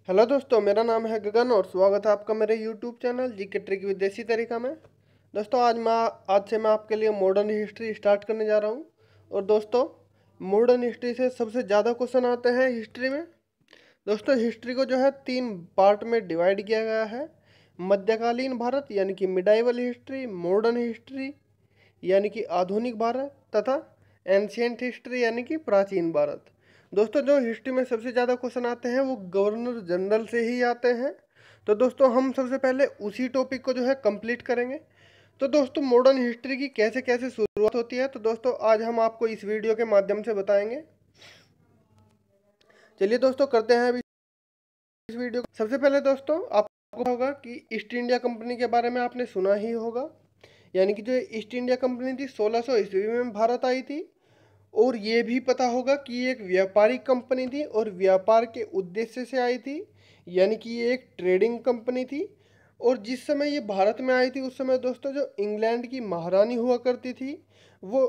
Hello दोस्तों, मेरा नाम है गगन और स्वागत है आपका मेरे YouTube channel GK trick with देसी तरीका में। दोस्तों आज से मैं आपके लिए मॉडर्न हिस्ट्री स्टार्ट करने जा रहा हूँ। और दोस्तों, मॉडर्न हिस्ट्री से सबसे ज़्यादा क्वेश्चन आते हैं हिस्ट्री में। दोस्तों, हिस्ट्री को जो है 3 पार्ट में डिवाइड किया गया है। मध्यकालीन भारत यानी कि मिडाइवल हिस्ट्री, मॉडर्न हिस्ट्री यानी कि आधुनिक भारत, तथा एंशियंट हिस्ट्री यानी कि प्राचीन भारत। दोस्तों, जो हिस्ट्री में सबसे ज़्यादा क्वेश्चन आते हैं वो गवर्नर जनरल से ही आते हैं। तो दोस्तों, हम सबसे पहले उसी टॉपिक को जो है कंप्लीट करेंगे। तो दोस्तों, मॉडर्न हिस्ट्री की कैसे कैसे शुरुआत होती है, तो दोस्तों आज हम आपको इस वीडियो के माध्यम से बताएंगे। चलिए दोस्तों, करते हैं अभी इस वीडियो को। सबसे पहले दोस्तों, आपको होगा कि ईस्ट इंडिया कंपनी के बारे में आपने सुना ही होगा। यानी कि जो ईस्ट इंडिया कंपनी थी 1600 ईस्वी में भारत आई थी। और ये भी पता होगा कि ये एक व्यापारिक कंपनी थी और व्यापार के उद्देश्य से आई थी। यानी कि ये एक ट्रेडिंग कंपनी थी। और जिस समय ये भारत में आई थी उस समय दोस्तों जो इंग्लैंड की महारानी हुआ करती थी वो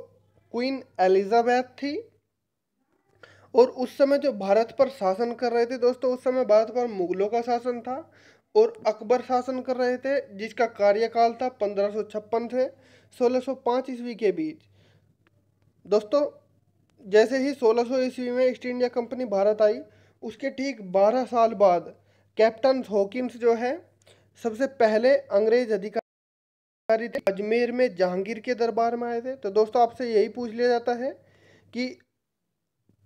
क्वीन एलिजाबेथ थी। और उस समय जो भारत पर शासन कर रहे थे दोस्तों, उस समय भारत पर मुगलों का शासन था और अकबर शासन कर रहे थे, जिसका कार्यकाल था 1556 से 1605 ईस्वी के बीच। दोस्तों, जैसे ही 1600 ईस्वी में ईस्ट इंडिया कंपनी भारत आई, उसके ठीक 12 साल बाद कैप्टन हॉकिंस जो है सबसे पहले अंग्रेज अधिकारी थे, अजमेर में जहांगीर के दरबार में आए थे। तो दोस्तों, आपसे यही पूछ लिया जाता है कि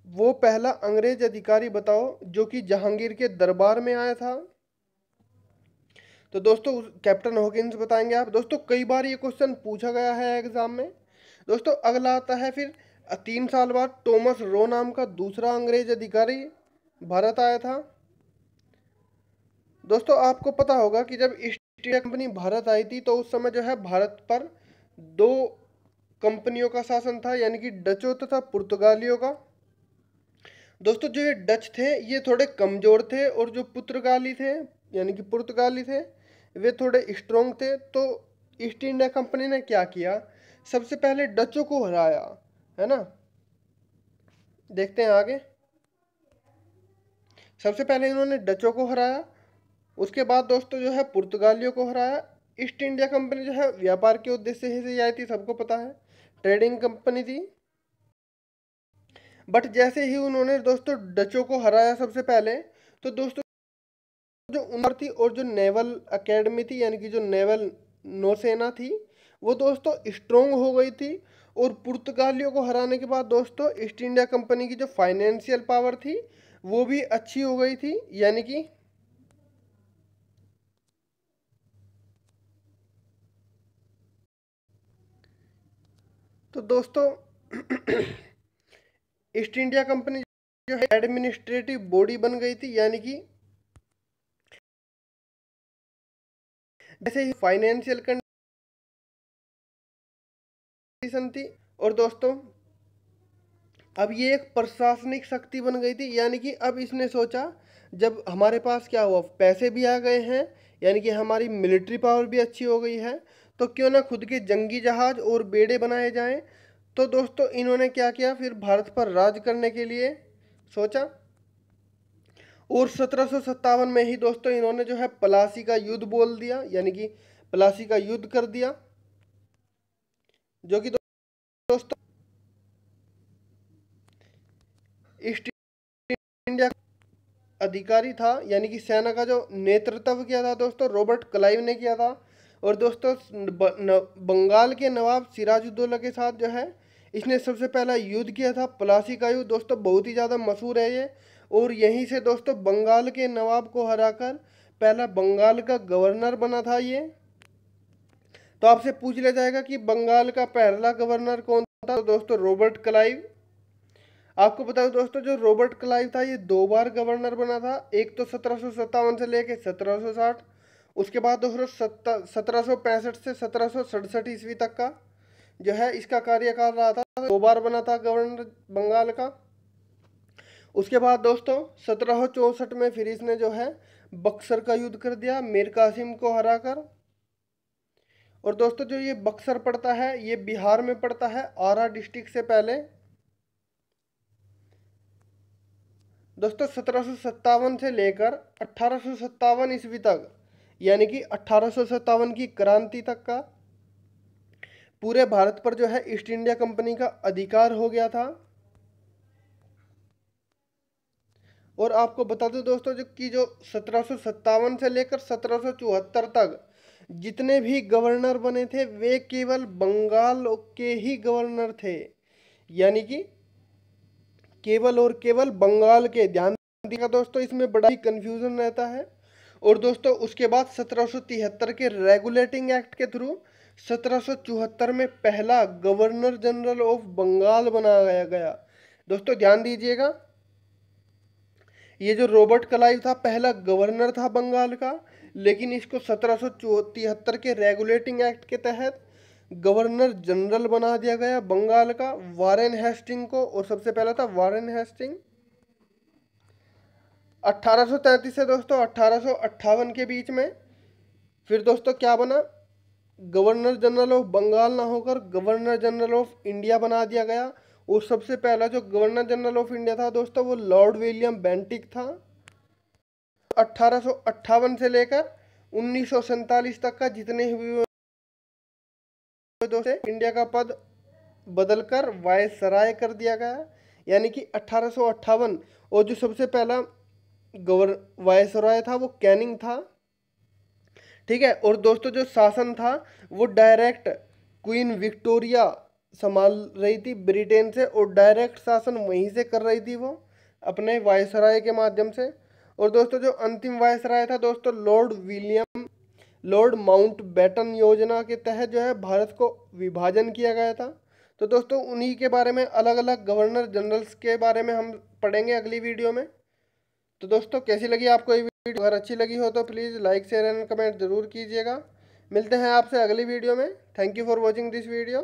वो पहला अंग्रेज अधिकारी बताओ जो कि जहांगीर के दरबार में आया था। तो दोस्तों, कैप्टन हॉकिंस बताएंगे आप। दोस्तों, कई बार ये क्वेश्चन पूछा गया है एग्जाम में। दोस्तों, अगला आता है फिर 3 साल बाद टॉमस रो नाम का दूसरा अंग्रेज अधिकारी भारत आया था। दोस्तों, आपको पता होगा कि जब ईस्ट इंडिया कंपनी भारत आई थी तो उस समय जो है भारत पर 2 कंपनियों का शासन था, यानी कि डचों तथा पुर्तगालियों का। दोस्तों, जो ये डच थे ये थोड़े कमजोर थे और जो पुर्तगाली थे यानी कि पुर्तगाली थे वे थोड़े स्ट्रोंग थे। तो ईस्ट इंडिया कंपनी ने क्या किया, सबसे पहले डचों को हराया, है ना। देखते हैं आगे। सबसे पहले इन्होंने डचों को हराया, उसके बाद दोस्तों जो है पुर्तगालियों को हराया। ईस्ट इंडिया कंपनी जो है व्यापार के उद्देश्य से आई थी, सबको पता है, ट्रेडिंग कंपनी थी। बट जैसे ही उन्होंने दोस्तों डचों को हराया सबसे पहले, तो दोस्तों जो उमर थी और जो नेवल एकेडमी थी यानी कि जो नेवल नौसेना थी वो दोस्तों स्ट्रोंग हो गई थी। और पुर्तगालियों को हराने के बाद दोस्तों ईस्ट इंडिया कंपनी की जो फाइनेंशियल पावर थी वो भी अच्छी हो गई थी। यानी कि तो दोस्तों ईस्ट इंडिया कंपनी जो है एडमिनिस्ट्रेटिव बॉडी बन गई थी। यानी कि जैसे ही फाइनेंशियल कंडीशन थी। और दोस्तों अब ये एक प्रशासनिक शक्ति बन गई थी। यानी कि अब इसने सोचा जब हमारे पास क्या हुआ, पैसे भी आ गए हैं, यानी कि हमारी मिलिट्री पावर भी अच्छी हो गई है, तो क्यों ना खुद के जंगी जहाज और बेड़े बनाए जाएं। तो दोस्तों इन्होंने क्या किया, फिर भारत पर राज करने के लिए सोचा। और 1757 में ही दोस्तों इन्होंने जो है प्लासी का युद्ध बोल दिया, यानी कि प्लासी का युद्ध कर दिया, जो कि दोस्तों ईस्ट इंडिया अधिकारी था, यानी कि सेना का जो नेतृत्व किया था दोस्तों रॉबर्ट क्लाइव ने किया था। और दोस्तों बंगाल के नवाब सिराजुद्दौला के साथ जो है इसने सबसे पहला युद्ध किया था, प्लासी का युद्ध। दोस्तों बहुत ही ज़्यादा मशहूर है ये। और यहीं से दोस्तों बंगाल के नवाब को हराकर पहला बंगाल का गवर्नर बना था ये। तो आपसे पूछ लिया जाएगा कि बंगाल का पहला गवर्नर कौन था, तो दोस्तों रॉबर्ट क्लाइव। आपको बता दूं दोस्तों जो रॉबर्ट क्लाइव था ये 2 बार गवर्नर बना था, एक तो 1757 से लेके 1760, उसके बाद दोस्तों 1765 से 1767 ईस्वी तक का जो है इसका कार्यकाल रहा था। 2 बार बना था गवर्नर बंगाल का। उसके बाद दोस्तों 1764 में फिर इसने जो है बक्सर का युद्ध कर दिया मीर कासिम को हराकर। और दोस्तों जो ये बक्सर पड़ता है ये बिहार में पड़ता है, आरा डिस्ट्रिक्ट से पहले। दोस्तों 1757 से लेकर 1857 ईस्वी तक, यानी कि 1857 की क्रांति तक का पूरे भारत पर जो है ईस्ट इंडिया कंपनी का अधिकार हो गया था। और आपको बता दूं दोस्तों जो 1757 से लेकर 1774 तक जितने भी गवर्नर बने थे वे केवल बंगाल के ही गवर्नर थे, यानी कि केवल और केवल बंगाल के। ध्यान दिएगा दोस्तों, इसमें बड़ा ही कंफ्यूजन रहता है। और दोस्तों उसके बाद 1773 के रेगुलेटिंग एक्ट के थ्रू 1774 में पहला गवर्नर जनरल ऑफ बंगाल बनाया गया। दोस्तों ध्यान दीजिएगा, ये जो रॉबर्ट क्लाइव था पहला गवर्नर था बंगाल का, लेकिन इसको 1773 के रेगुलेटिंग एक्ट के तहत गवर्नर जनरल बना दिया गया बंगाल का वारेन हेस्टिंग को। और सबसे पहला था वारेन हेस्टिंग। 1833 से दोस्तों 1858 के बीच में फिर दोस्तों क्या बना, गवर्नर जनरल ऑफ बंगाल ना होकर गवर्नर जनरल ऑफ इंडिया बना दिया गया। और सबसे पहला जो गवर्नर जनरल ऑफ इंडिया था दोस्तों वो लॉर्ड विलियम बेंटिक था। 1858 से लेकर 1947 तक का जितने हुए दोस्तों इंडिया का पद बदलकर वायसराय कर दिया गया, यानी कि 1858। और जो सबसे पहला वायसराय था वो कैनिंग था, ठीक है। और दोस्तों जो शासन था वो डायरेक्ट क्वीन विक्टोरिया संभाल रही थी ब्रिटेन से, और डायरेक्ट शासन वहीं से कर रही थी वो अपने वायसराय के माध्यम से। और दोस्तों जो अंतिम वायसराय था दोस्तों लॉर्ड माउंटबेटन योजना के तहत जो है भारत को विभाजन किया गया था। तो दोस्तों उन्हीं के बारे में अलग अलग गवर्नर जनरल्स के बारे में हम पढ़ेंगे अगली वीडियो में। तो दोस्तों कैसी लगी आपको ये वीडियो? अगर अच्छी लगी हो तो please like share and comment जरूर कीजिएगा। मिलते हैं आपसे अगली वीडियो में। Thank you for watching this video.